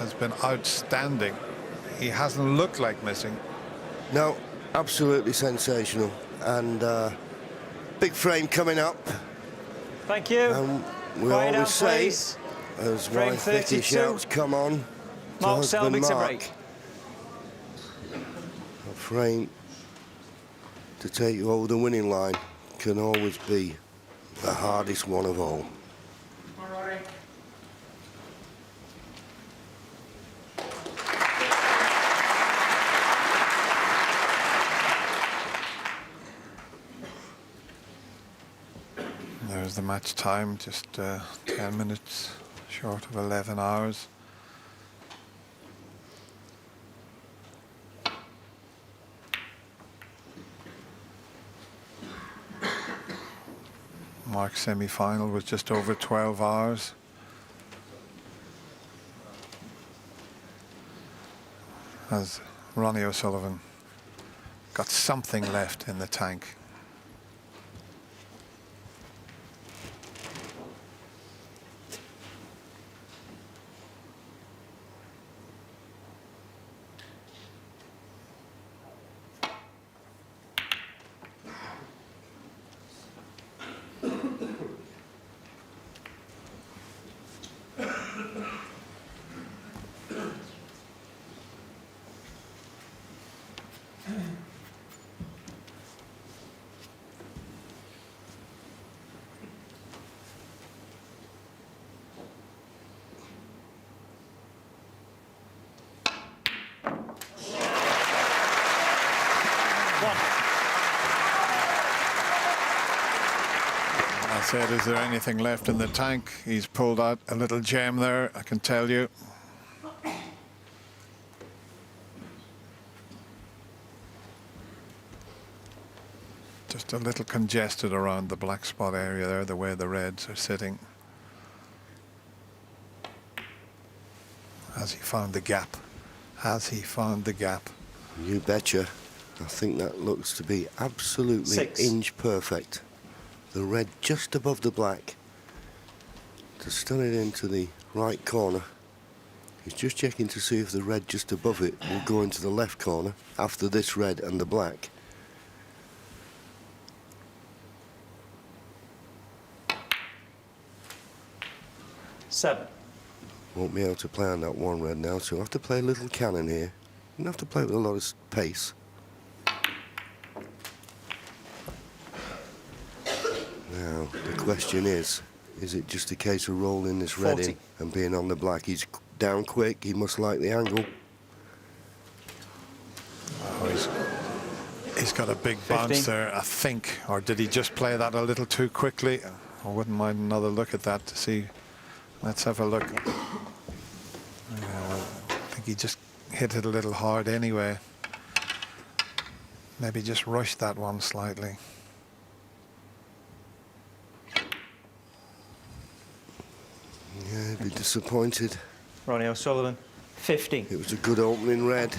has been outstanding. He hasn't looked like missing. No, absolutely sensational. And big frame coming up. Thank you. And we Quiet always down, say, please. as Frame wife Vicky 32. shouts, come on, to Mark husband Selby to Mark. break. A frame to take you over the winning line can always be the hardest one of all. There's the match time, just 10 minutes short of 11 hours. Mark's semi-final was just over 12 hours. Has Ronnie O'Sullivan got something left in the tank? I said, is there anything left in the tank? He's pulled out a little gem there, I can tell you. Just a little congested around the black spot area there, the way the reds are sitting. Has he found the gap? Has he found the gap? You betcha. I think that looks to be absolutely 6. inch perfect. The red just above the black to stun it into the right corner. He's just checking to see if the red just above it will go into the left corner after this red and the black. Seven. Won't be able to play on that one red now, so I'll have to play a little cannon here. You'll have to play with a lot of pace. Now, the question is it just a case of rolling this red 40. in and being on the black? He's down quick, he must like the angle. Oh, he's got a big 15. bounce there, I think. Or did he just play that a little too quickly? I wouldn't mind another look at that to see. Let's have a look. I think he just hit it a little hard anyway. Maybe just rushed that one slightly. Yeah, he'd be disappointed. Ronnie O'Sullivan, 15. It was a good opening red.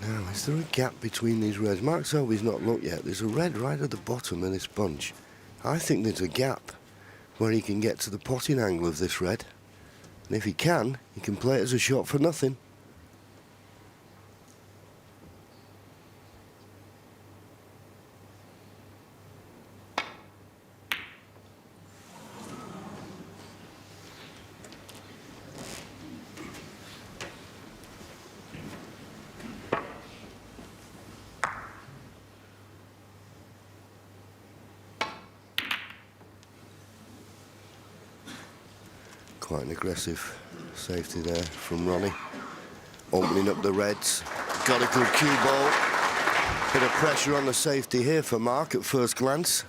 Now, is there a gap between these reds? Mark Selby's not looked yet. There's a red right at the bottom of this bunch. I think there's a gap where he can get to the potting angle of this red. And if he can play it as a shot for nothing. Quite an aggressive safety there from Ronnie. Opening up the reds. Got a good cue ball. Bit of pressure on the safety here for Mark at first glance.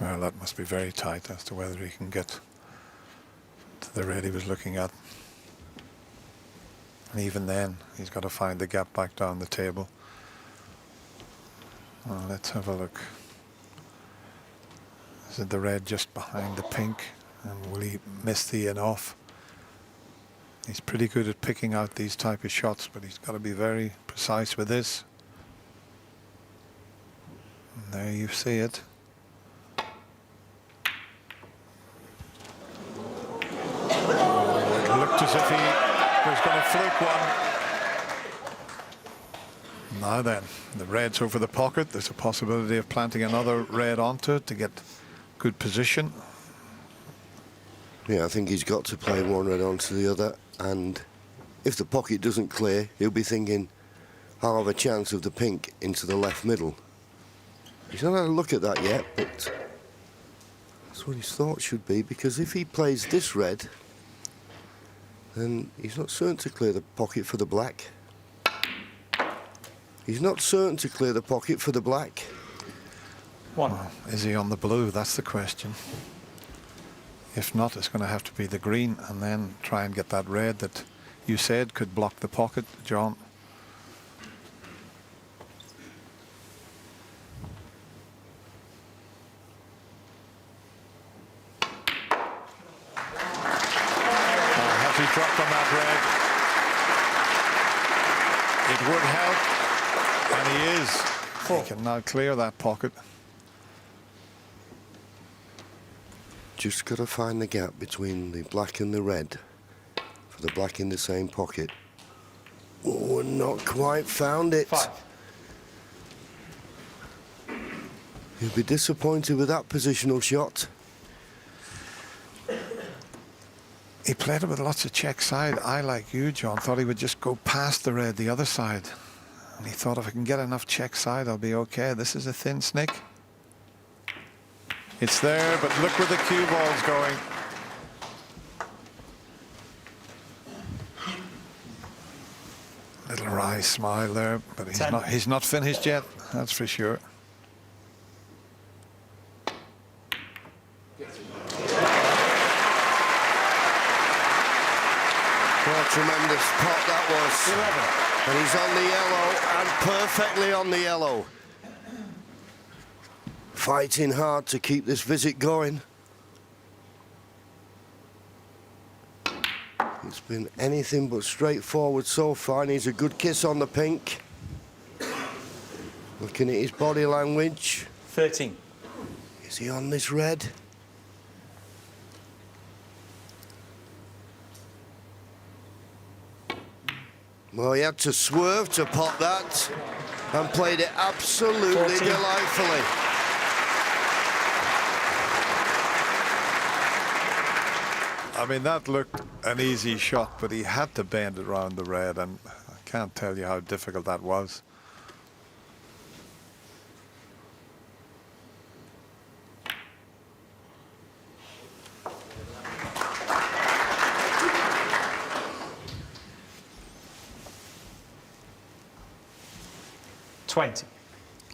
Well, that must be very tight as to whether he can get to the red he was looking at. And even then, he's got to find the gap back down the table. Well, let's have a look. Is it the red just behind the pink? And will he miss the in off? He's pretty good at picking out these type of shots, but he's got to be very precise with this. And there you see it. Oh, it looked as if he was going to fluke one. Now then, the red's over the pocket. There's a possibility of planting another red onto it to get good position. Yeah, I think he's got to play one red onto the other, and if the pocket doesn't clear, he'll be thinking, I'll have a chance of the pink into the left middle. He's not had a look at that yet, but that's what his thought should be, because if he plays this red, then he's not certain to clear the pocket for the black. He's not certain to clear the pocket for the black. Well, is he on the blue? That's the question. If not, it's going to have to be the green and then try and get that red that you said could block the pocket, John. Has he dropped on that red? It would help, and he is. He can now clear that pocket. Just got to find the gap between the black and the red for the black in the same pocket. Oh, not quite found it. 5. He'll be disappointed with that positional shot. He played it with lots of check side. I, like you, John, thought he would just go past the red the other side. And he thought, if I can get enough check side, I'll be okay. This is a thin snick. It's there, but look where the cue ball's going. Little wry smile there, but he's not finished yet, that's for sure. What a tremendous pot that was. 11. And he's on the yellow, and perfectly on the yellow. Fighting hard to keep this visit going. It's been anything but straightforward so far. Needs a good kiss on the pink. Looking at his body language. 13. Is he on this red? Well, he had to swerve to pot that and played it absolutely 14. delightfully. I mean, that looked an easy shot, but he had to bend it around the red, and I can't tell you how difficult that was. $20.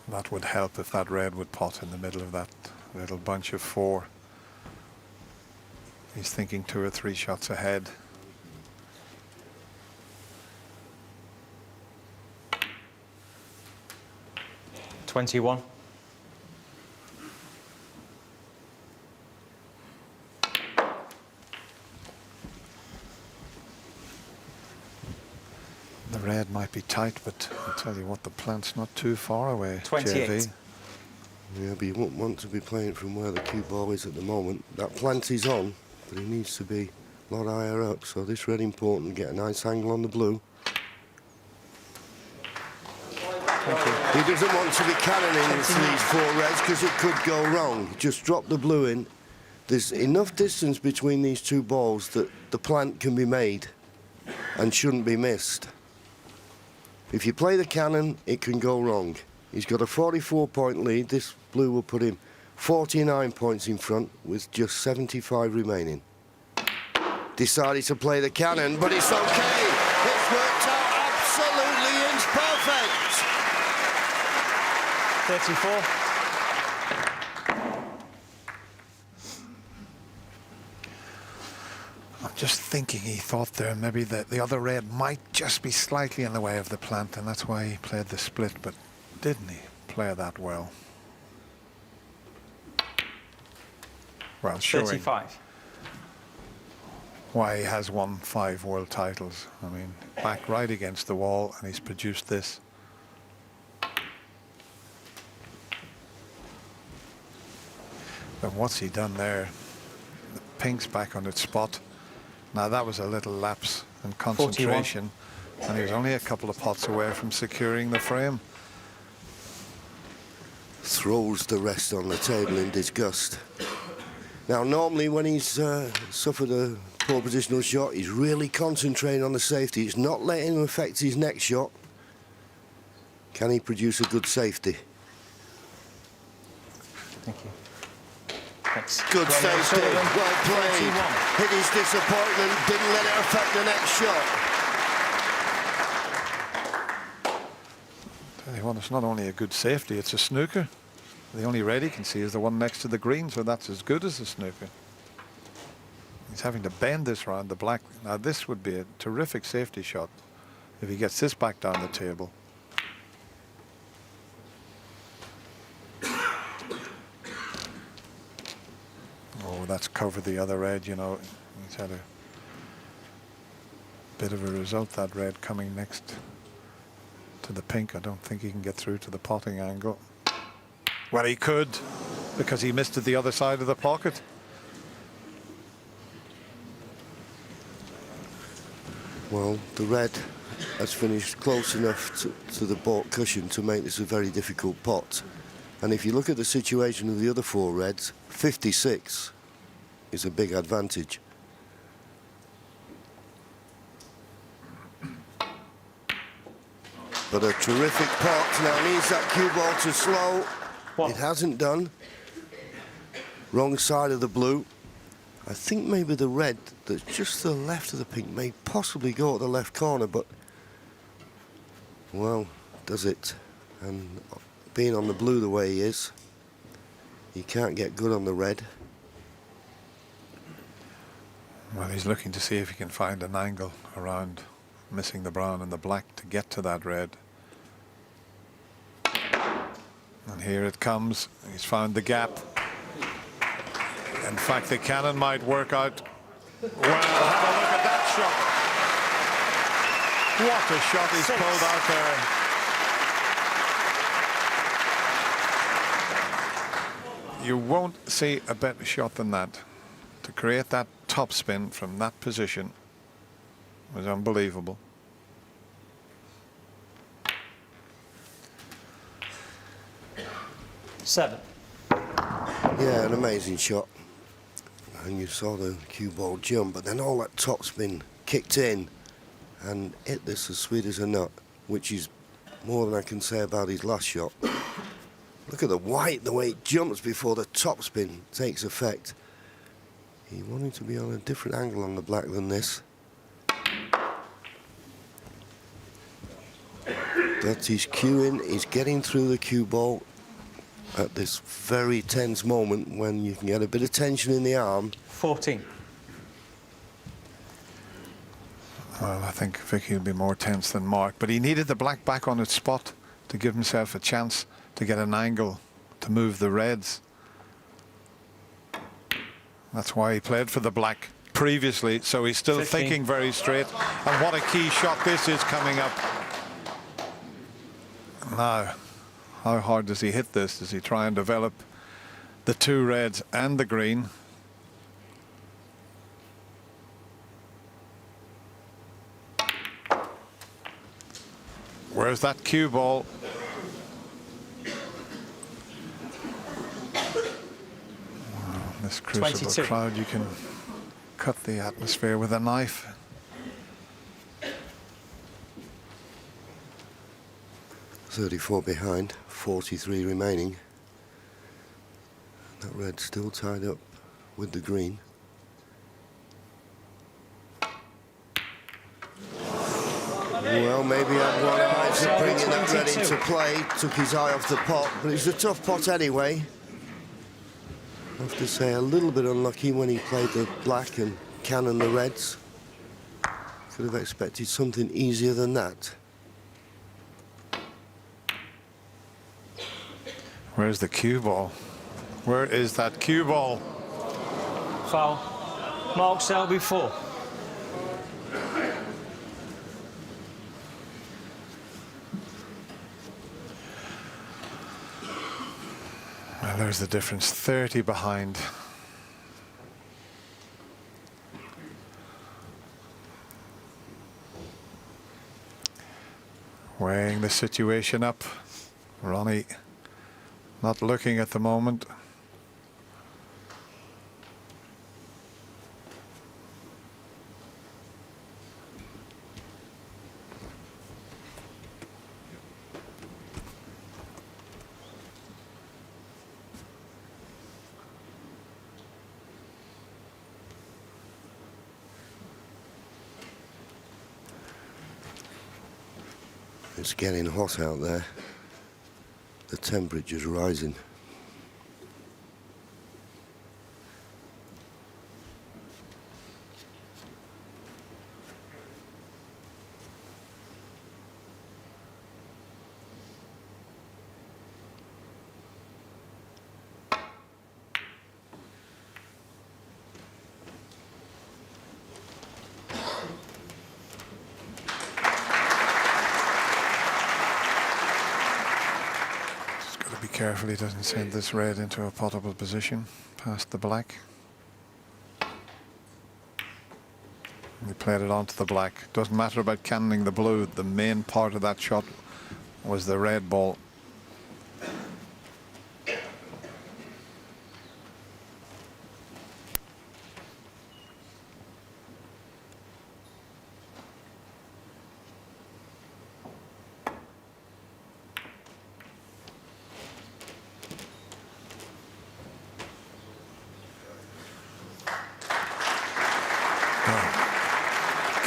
That would help if that red would pot in the middle of that little bunch of 4. He's thinking 2 or 3 shots ahead. $21. The red might be tight, but I'll tell you what, the plant's not too far away. 28. JV. Yeah, but you won't want to be playing from where the cue ball is at the moment. That plant is on, but he needs to be a lot higher up, so this red important. Get a nice angle on the blue. He doesn't want to be cannoning into these 4 reds because it could go wrong. Just drop the blue in. There's enough distance between these 2 balls that the plant can be made and shouldn't be missed. If you play the cannon, it can go wrong. He's got a 44-point lead. This blue will put him 49 points in front with just 75 remaining. Decided to play the cannon, but it's okay. It's worked out absolutely inch perfect. 34. I'm just thinking he thought there maybe that the other red might just be slightly in the way of the plant, and that's why he played the split, but didn't he play that well? Well, showing 35. why he has won 5 world titles. I mean, back right against the wall, and he's produced this. But what's he done there? The pink's back on its spot. Now that was a little lapse in concentration, 41. And he was only a couple of pots away from securing the frame. Throws the rest on the table in disgust. Now, normally when he's suffered a poor positional shot, he's really concentrating on the safety. He's not letting him affect his next shot. Can he produce a good safety? Thank you. Thanks. Good safety, well played. 21. Hit his disappointment, didn't let it affect the next shot. Tell you what, it's not only a good safety, it's a snooker. The only red he can see is the one next to the green, so that's as good as a snooker. He's having to bend this round the black. Now this would be a terrific safety shot if he gets this back down the table. Oh, that's covered the other red, you know. He's had a bit of a result, that red coming next to the pink. I don't think he can get through to the potting angle. Well, he could, because he missed it the other side of the pocket. Well, the red has finished close enough to the baulk cushion to make this a very difficult pot. And if you look at the situation of the other 4 reds, 56 is a big advantage. But a terrific pot. Now needs that cue ball to slow. What? It hasn't done. Wrong side of the blue. I think maybe the red that's just to the left of the pink may possibly go at the left corner, but well, does it? And being on the blue the way he is, he can't get good on the red. Well, he's looking to see if he can find an angle around missing the brown and the black to get to that red. And here it comes. He's found the gap. In fact, the cannon might work out. Well, have a look at that shot. What a shot he's pulled out there. You won't see a better shot than that. To create that top spin from that position was unbelievable. Seven. Yeah, an amazing shot. And you saw the cue ball jump, but then all that top spin kicked in and hit this as sweet as a nut, which is more than I can say about his last shot. Look at the white, the way it jumps before the top spin takes effect. He wanted to be on a different angle on the black than this. But he's cueing, he's getting through the cue ball at this very tense moment when you can get a bit of tension in the arm. 14. Well, I think Vicky will be more tense than Mark, but he needed the black back on its spot to give himself a chance to get an angle to move the reds. That's why he played for the black previously, so he's still 15. thinking very straight. And what a key shot this is coming up. Now, how hard does he hit this? Does he try and develop the 2 reds and the green? Where's that cue ball? This crucible 22. crowd, you can cut the atmosphere with a knife. .34 behind, 43 remaining. That red still tied up with the green. Well, maybe had one eye to bringing that red into play, took his eye off the pot, but it's a tough pot anyway. I have to say, a little bit unlucky when he played the black and cannon the reds. Could have expected something easier than that. Where's the cue ball? Where is that cue ball? Foul. Mark Selby 4. There's the difference, 30 behind. Weighing the situation up. Ronnie not looking at the moment. It's getting hot out there. The temperature's rising. Be careful he doesn't send this red into a potable position past the black. He played it onto the black. Doesn't matter about cannoning the blue. The main part of that shot was the red ball.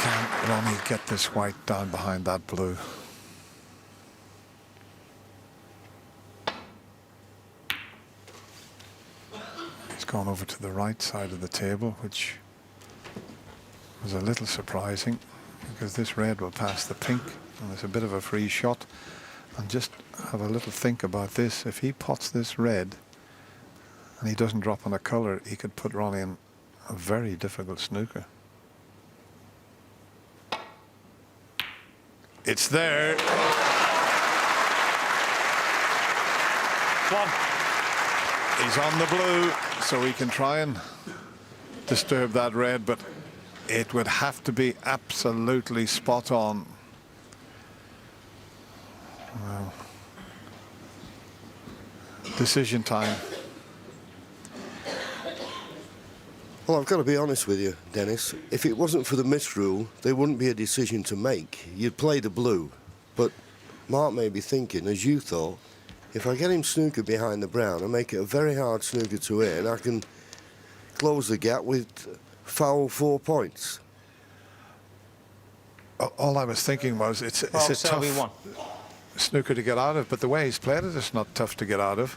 Can Ronnie get this white down behind that blue? He's gone over to the right side of the table, which was a little surprising because this red will pass the pink and it's a bit of a free shot. And just have a little think about this. If he pots this red and he doesn't drop on a colour, he could put Ronnie in a very difficult snooker. It's there. One. He's on the blue, so he can try and disturb that red, but it would have to be absolutely spot on. Well, decision time. Well, I've got to be honest with you, Dennis. If it wasn't for the misrule, there wouldn't be a decision to make. You'd play the blue. But Mark may be thinking, as you thought, if I get him snooker behind the brown and make it a very hard snooker to hit, I can close the gap with foul 4 points. All I was thinking was it's a Selby tough won. snooker to get out of, but the way he's played it, it's not tough to get out of.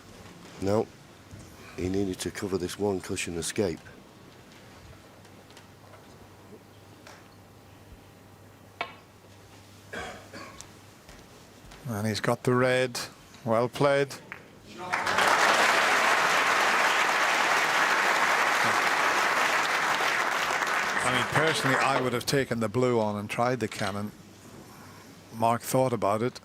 No, he needed to cover this one cushion escape. And he's got the red. Well played. I mean, personally, I would have taken the blue on and tried the cannon. Mark thought about it.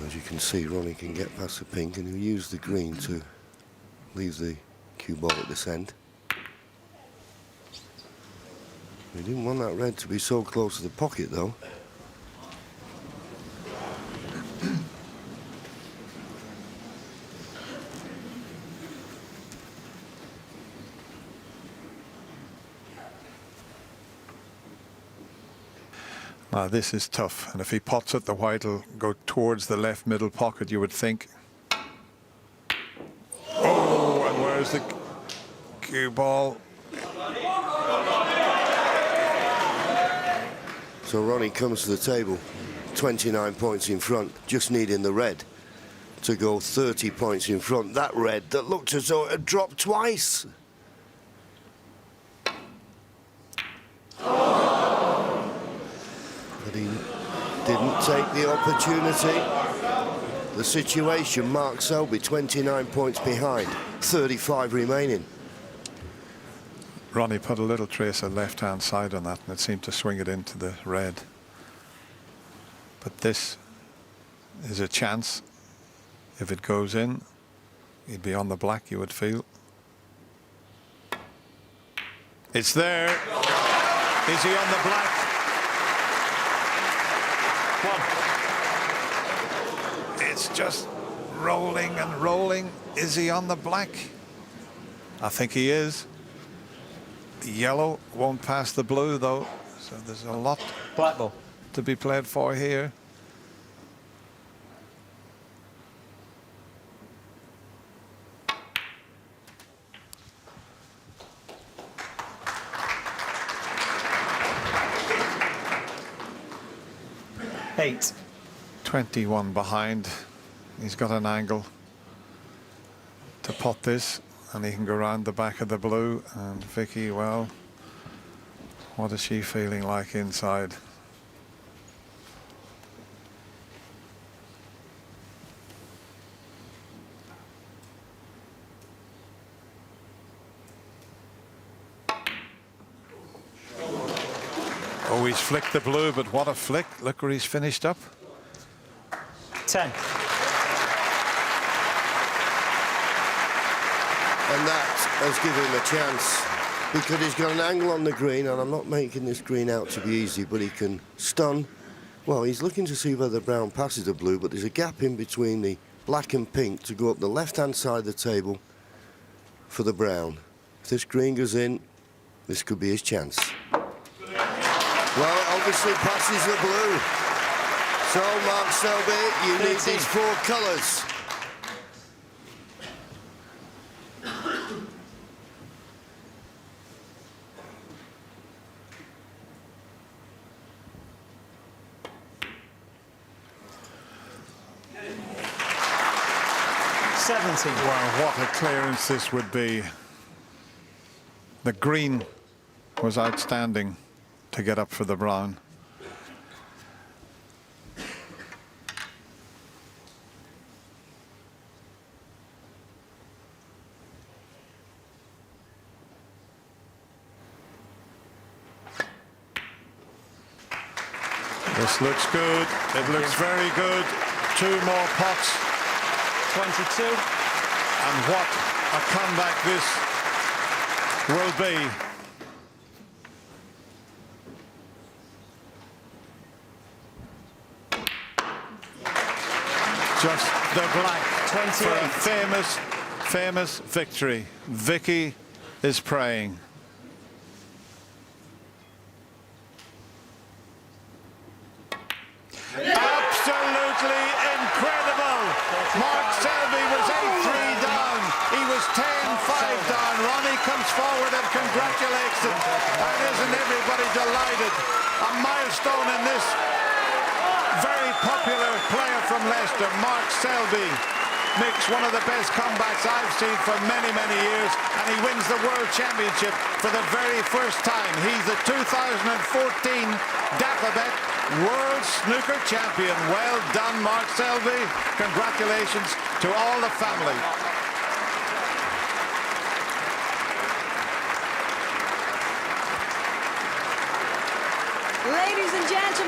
As you can see, Ronnie can get past the pink and he'll use the green to leave the cue ball at this end. We didn't want that red to be so close to the pocket, though. Now this is tough, and if he pots it, the white will go towards the left middle pocket, you would think. Oh, and where's the cue ball? So Ronnie comes to the table, 29 points in front, just needing the red to go 30 points in front. That red that looked as though it had dropped twice. But he didn't take the opportunity. the situation. Mark Selby 29 points behind, 35 remaining. Ronnie put a little trace of left-hand side on that, and it seemed to swing it into the red. But this is a chance. If it goes in, he'd be on the black, you would feel. It's there. Is he on the black? One. It's just rolling and rolling. Is he on the black? I think he is. Yellow won't pass the blue, though, so there's a lot Black ball. to be played for here. Eight. 21 behind. He's got an angle to pot this, and he can go around the back of the blue. And Vicky, well, what is she feeling like inside? Oh, he's flicked the blue, but what a flick. Look where he's finished up. 10. And that has given him a chance because he's got an angle on the green, and I'm not making this green out to be easy, but he can stun. Well, he's looking to see whether brown passes the blue, but there's a gap in between the black and pink to go up the left-hand side of the table for the brown. If this green goes in, this could be his chance. Well, it obviously passes the blue. So, Mark Selby, you need these 4 colours. Well, what a clearance this would be. The green was outstanding to get up for the brown. This looks good. It looks very good. 2 more pots. 22. And what a comeback this will be. Just the black 28. for a famous victory. Vicky is praying. Absolutely incredible. Mark Selby was 8-3 down. He was 10-5 down. Ronnie comes forward and congratulates him. And isn't everybody delighted? A milestone in this very popular player from Leicester, Mark Selby, makes one of the best comebacks I've seen for many, many years, and he wins the World Championship for the very first time. He's the 2014 Dafabet World Snooker Champion. Well done, Mark Selby. Congratulations to all the family. Ladies and gentlemen.